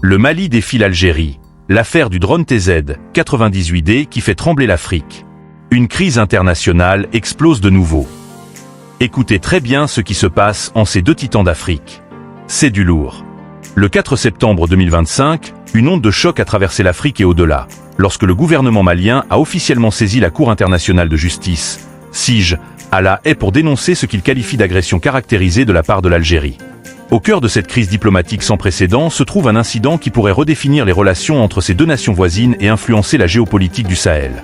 Le Mali défie l'Algérie. L'affaire du drone TZ-98D qui fait trembler l'Afrique. Une crise internationale explose de nouveau. Écoutez très bien ce qui se passe en ces deux titans d'Afrique. C'est du lourd. Le 4 septembre 2025, une onde de choc a traversé l'Afrique et au-delà, lorsque le gouvernement malien a officiellement saisi la Cour internationale de justice, CIJ, à La Haye pour dénoncer ce qu'il qualifie d'agression caractérisée de la part de l'Algérie. Au cœur de cette crise diplomatique sans précédent se trouve un incident qui pourrait redéfinir les relations entre ces deux nations voisines et influencer la géopolitique du Sahel.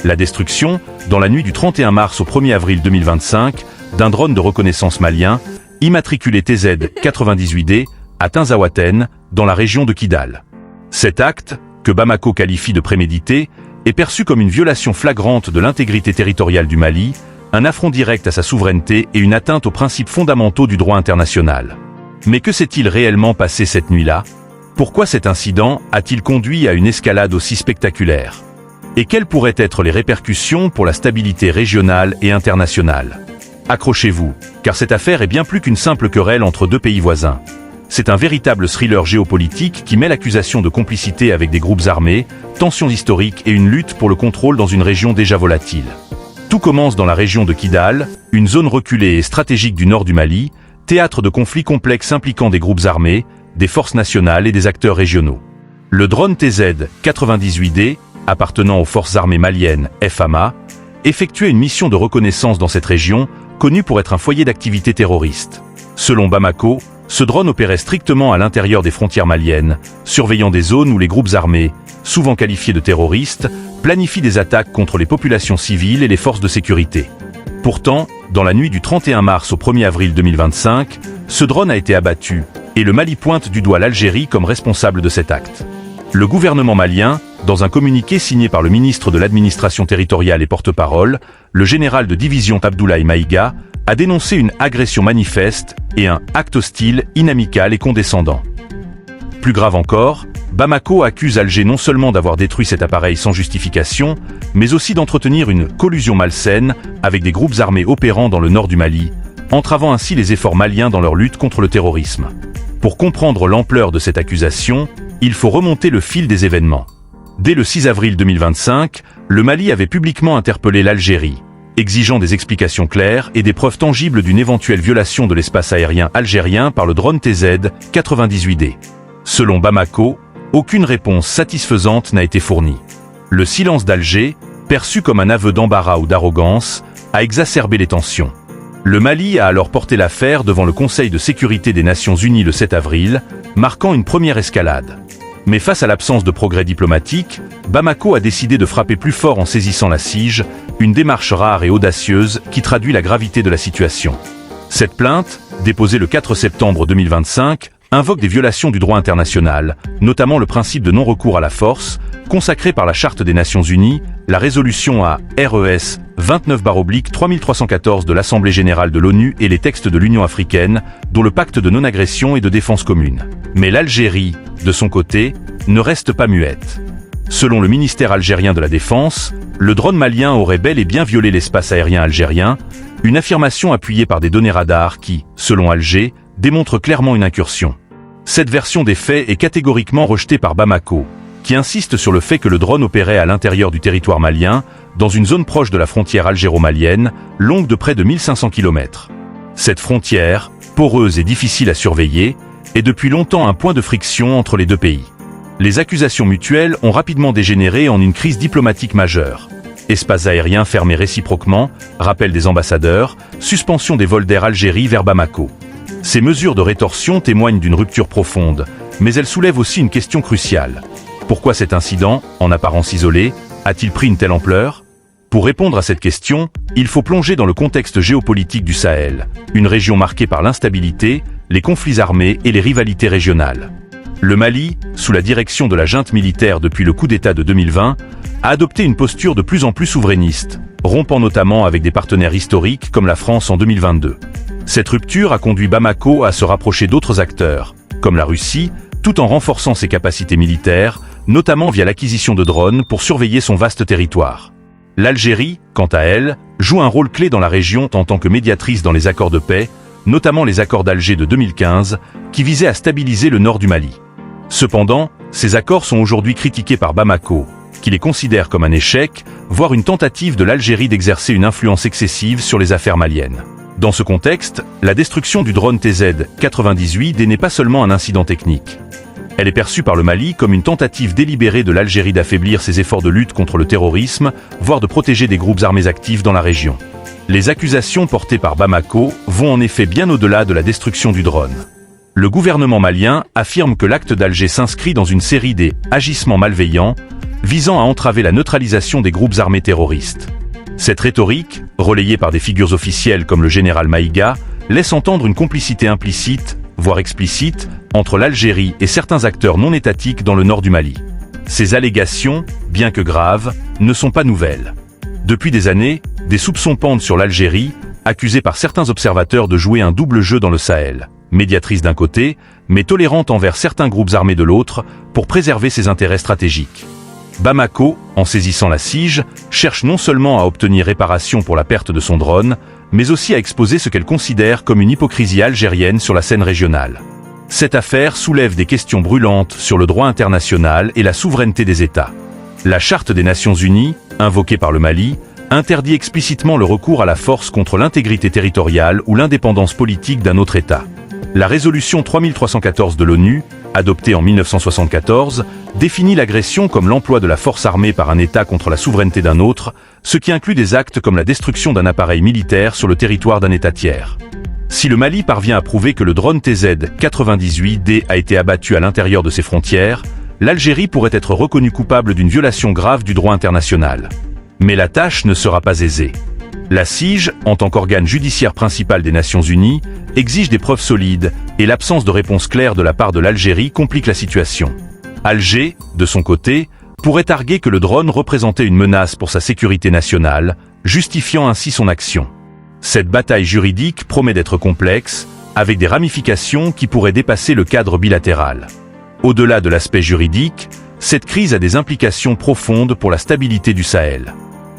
La destruction, dans la nuit du 31 mars au 1er avril 2025, d'un drone de reconnaissance malien, immatriculé TZ-98D, à Tinzaouaten, dans la région de Kidal. Cet acte, que Bamako qualifie de prémédité, est perçu comme une violation flagrante de l'intégrité territoriale du Mali, un affront direct à sa souveraineté et une atteinte aux principes fondamentaux du droit international. Mais que s'est-il réellement passé cette nuit-là? Pourquoi cet incident a-t-il conduit à une escalade aussi spectaculaire? Et quelles pourraient être les répercussions pour la stabilité régionale et internationale? Accrochez-vous, car cette affaire est bien plus qu'une simple querelle entre deux pays voisins. C'est un véritable thriller géopolitique qui mêle accusation de complicité avec des groupes armés, tensions historiques et une lutte pour le contrôle dans une région déjà volatile. Tout commence dans la région de Kidal, une zone reculée et stratégique du nord du Mali, théâtre de conflits complexes impliquant des groupes armés, des forces nationales et des acteurs régionaux. Le drone TZ-98D, appartenant aux forces armées maliennes FAMA, effectuait une mission de reconnaissance dans cette région, connue pour être un foyer d'activité terroriste. Selon Bamako, ce drone opérait strictement à l'intérieur des frontières maliennes, surveillant des zones où les groupes armés, souvent qualifiés de terroristes, planifient des attaques contre les populations civiles et les forces de sécurité. Pourtant, dans la nuit du 31 mars au 1er avril 2025, ce drone a été abattu, et le Mali pointe du doigt l'Algérie comme responsable de cet acte. Le gouvernement malien, dans un communiqué signé par le ministre de l'administration territoriale et porte-parole, le général de division Abdoulaye Maïga, a dénoncé une agression manifeste et un acte hostile, inamical et condescendant. Plus grave encore, Bamako accuse Alger non seulement d'avoir détruit cet appareil sans justification, mais aussi d'entretenir une collusion malsaine avec des groupes armés opérant dans le nord du Mali, entravant ainsi les efforts maliens dans leur lutte contre le terrorisme. Pour comprendre l'ampleur de cette accusation, il faut remonter le fil des événements. Dès le 6 avril 2025, le Mali avait publiquement interpellé l'Algérie, exigeant des explications claires et des preuves tangibles d'une éventuelle violation de l'espace aérien algérien par le drone TZ-98D. Selon Bamako, aucune réponse satisfaisante n'a été fournie. Le silence d'Alger, perçu comme un aveu d'embarras ou d'arrogance, a exacerbé les tensions. Le Mali a alors porté l'affaire devant le Conseil de sécurité des Nations Unies le 7 avril, marquant une première escalade. Mais face à l'absence de progrès diplomatique, Bamako a décidé de frapper plus fort en saisissant la CIJ, une démarche rare et audacieuse qui traduit la gravité de la situation. Cette plainte, déposée le 4 septembre 2025, invoque des violations du droit international, notamment le principe de non-recours à la force, consacré par la Charte des Nations Unies, la résolution à RES 29/3314 de l'Assemblée générale de l'ONU et les textes de l'Union africaine, dont le pacte de non-agression et de défense commune. Mais l'Algérie, de son côté, ne reste pas muette. Selon le ministère algérien de la Défense, le drone malien aurait bel et bien violé l'espace aérien algérien, une affirmation appuyée par des données radars qui, selon Alger, démontrent clairement une incursion. Cette version des faits est catégoriquement rejetée par Bamako, qui insiste sur le fait que le drone opérait à l'intérieur du territoire malien, dans une zone proche de la frontière algéro-malienne, longue de près de 1500 km. Cette frontière, poreuse et difficile à surveiller, est depuis longtemps un point de friction entre les deux pays. Les accusations mutuelles ont rapidement dégénéré en une crise diplomatique majeure. Espaces aériens fermés réciproquement, rappel des ambassadeurs, suspension des vols d'Air Algérie vers Bamako. Ces mesures de rétorsion témoignent d'une rupture profonde, mais elles soulèvent aussi une question cruciale. Pourquoi cet incident, en apparence isolé, a-t-il pris une telle ampleur? Pour répondre à cette question, il faut plonger dans le contexte géopolitique du Sahel, une région marquée par l'instabilité, les conflits armés et les rivalités régionales. Le Mali, sous la direction de la junte militaire depuis le coup d'État de 2020, a adopté une posture de plus en plus souverainiste, rompant notamment avec des partenaires historiques comme la France en 2022. Cette rupture a conduit Bamako à se rapprocher d'autres acteurs, comme la Russie, tout en renforçant ses capacités militaires, notamment via l'acquisition de drones pour surveiller son vaste territoire. L'Algérie, quant à elle, joue un rôle clé dans la région en tant que médiatrice dans les accords de paix, notamment les accords d'Alger de 2015, qui visaient à stabiliser le nord du Mali. Cependant, ces accords sont aujourd'hui critiqués par Bamako, qui les considère comme un échec, voire une tentative de l'Algérie d'exercer une influence excessive sur les affaires maliennes. Dans ce contexte, la destruction du drone TZ-98D n'est pas seulement un incident technique. Elle est perçue par le Mali comme une tentative délibérée de l'Algérie d'affaiblir ses efforts de lutte contre le terrorisme, voire de protéger des groupes armés actifs dans la région. Les accusations portées par Bamako vont en effet bien au-delà de la destruction du drone. Le gouvernement malien affirme que l'acte d'Alger s'inscrit dans une série des « agissements malveillants » visant à entraver la neutralisation des groupes armés terroristes. Cette rhétorique, relayée par des figures officielles comme le général Maïga, laisse entendre une complicité implicite, voire explicite, entre l'Algérie et certains acteurs non étatiques dans le nord du Mali. Ces allégations, bien que graves, ne sont pas nouvelles. Depuis des années, des soupçons pendent sur l'Algérie, accusée par certains observateurs de jouer un double jeu dans le Sahel, médiatrice d'un côté, mais tolérante envers certains groupes armés de l'autre, pour préserver ses intérêts stratégiques. Bamako, en saisissant la Sige, cherche non seulement à obtenir réparation pour la perte de son drone, mais aussi à exposer ce qu'elle considère comme une hypocrisie algérienne sur la scène régionale. Cette affaire soulève des questions brûlantes sur le droit international et la souveraineté des États. La Charte des Nations Unies, invoquée par le Mali, interdit explicitement le recours à la force contre l'intégrité territoriale ou l'indépendance politique d'un autre État. La résolution 3314 de l'ONU, adoptée en 1974, définit l'agression comme l'emploi de la force armée par un État contre la souveraineté d'un autre, ce qui inclut des actes comme la destruction d'un appareil militaire sur le territoire d'un État tiers. Si le Mali parvient à prouver que le drone TZ-98D a été abattu à l'intérieur de ses frontières, l'Algérie pourrait être reconnue coupable d'une violation grave du droit international. Mais la tâche ne sera pas aisée. La Sige, en tant qu'organe judiciaire principal des Nations Unies, exige des preuves solides, et l'absence de réponse claire de la part de l'Algérie complique la situation. Alger, de son côté, pourrait arguer que le drone représentait une menace pour sa sécurité nationale, justifiant ainsi son action. Cette bataille juridique promet d'être complexe, avec des ramifications qui pourraient dépasser le cadre bilatéral. Au-delà de l'aspect juridique, cette crise a des implications profondes pour la stabilité du Sahel.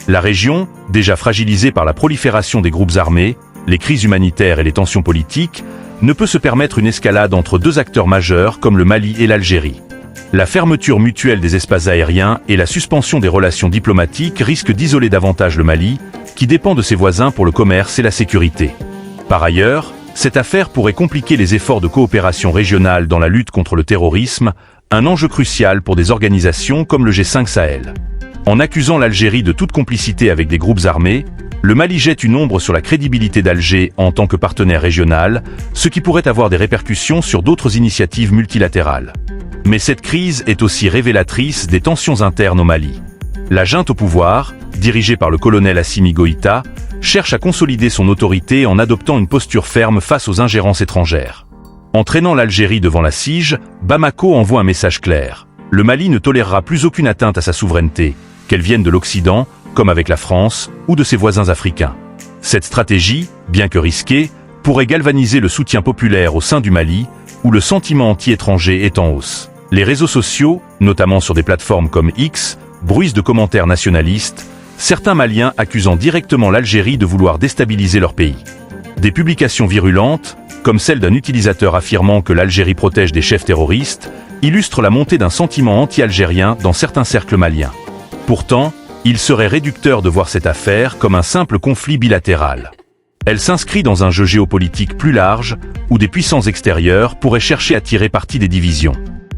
La région, déjà fragilisée par la prolifération des groupes armés, les crises humanitaires et les tensions politiques, ne peut se permettre une escalade entre deux acteurs majeurs comme le Mali et l'Algérie. La fermeture mutuelle des espaces aériens et la suspension des relations diplomatiques risquent d'isoler davantage le Mali, qui dépend de ses voisins pour le commerce et la sécurité. Par ailleurs, cette affaire pourrait compliquer les efforts de coopération régionale dans la lutte contre le terrorisme, un enjeu crucial pour des organisations comme le G5 Sahel. En accusant l'Algérie de toute complicité avec des groupes armés, le Mali jette une ombre sur la crédibilité d'Alger en tant que partenaire régional, ce qui pourrait avoir des répercussions sur d'autres initiatives multilatérales. Mais cette crise est aussi révélatrice des tensions internes au Mali. La junte au pouvoir, dirigée par le colonel Assimi Goïta, cherche à consolider son autorité en adoptant une posture ferme face aux ingérences étrangères. En traînant l'Algérie devant la Sige, Bamako envoie un message clair. Le Mali ne tolérera plus aucune atteinte à sa souveraineté, qu'elle vienne de l'Occident, comme avec la France, ou de ses voisins africains. Cette stratégie, bien que risquée, pourrait galvaniser le soutien populaire au sein du Mali, où le sentiment anti-étranger est en hausse. Les réseaux sociaux, notamment sur des plateformes comme X, bruissent de commentaires nationalistes, certains Maliens accusant directement l'Algérie de vouloir déstabiliser leur pays. Des publications virulentes, comme celle d'un utilisateur affirmant que l'Algérie protège des chefs terroristes, illustrent la montée d'un sentiment anti-algérien dans certains cercles maliens. Pourtant, il serait réducteur de voir cette affaire comme un simple conflit bilatéral. Elle s'inscrit dans un jeu géopolitique plus large, où des puissances extérieures pourraient chercher à tirer parti des divisions.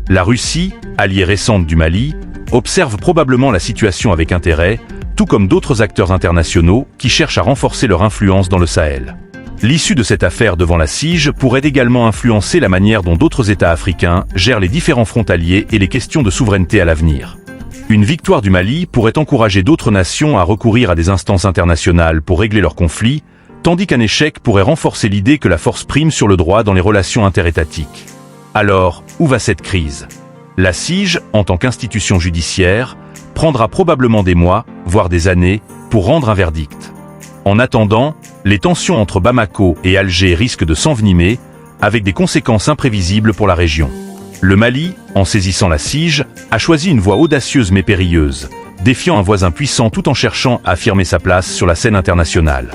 La Russie, alliée récente du Mali, observe probablement la situation avec intérêt, tout comme d'autres acteurs internationaux qui cherchent à renforcer leur influence dans le Sahel. L'issue de cette affaire devant la Sige pourrait également influencer la manière dont d'autres États africains gèrent les différents frontaliers et les questions de souveraineté à l'avenir. Une victoire du Mali pourrait encourager d'autres nations à recourir à des instances internationales pour régler leurs conflits, tandis qu'un échec pourrait renforcer l'idée que la force prime sur le droit dans les relations interétatiques. Alors, où va cette crise ? La Sige, en tant qu'institution judiciaire, prendra probablement des mois, voire des années, pour rendre un verdict. En attendant, les tensions entre Bamako et Alger risquent de s'envenimer, avec des conséquences imprévisibles pour la région. Le Mali, en saisissant la Sige, a choisi une voie audacieuse mais périlleuse, défiant un voisin puissant tout en cherchant à affirmer sa place sur la scène internationale.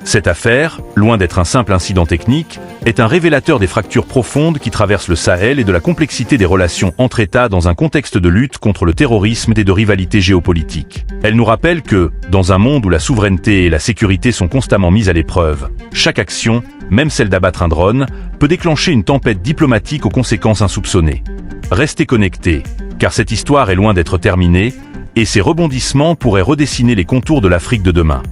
Cette affaire, loin d'être un simple incident technique, est un révélateur des fractures profondes qui traversent le Sahel et de la complexité des relations entre États dans un contexte de lutte contre le terrorisme et de rivalité géopolitique. Elle nous rappelle que, dans un monde où la souveraineté et la sécurité sont constamment mises à l'épreuve, chaque action, même celle d'abattre un drone, peut déclencher une tempête diplomatique aux conséquences insoupçonnées. Restez connectés, car cette histoire est loin d'être terminée, et ses rebondissements pourraient redessiner les contours de l'Afrique de demain.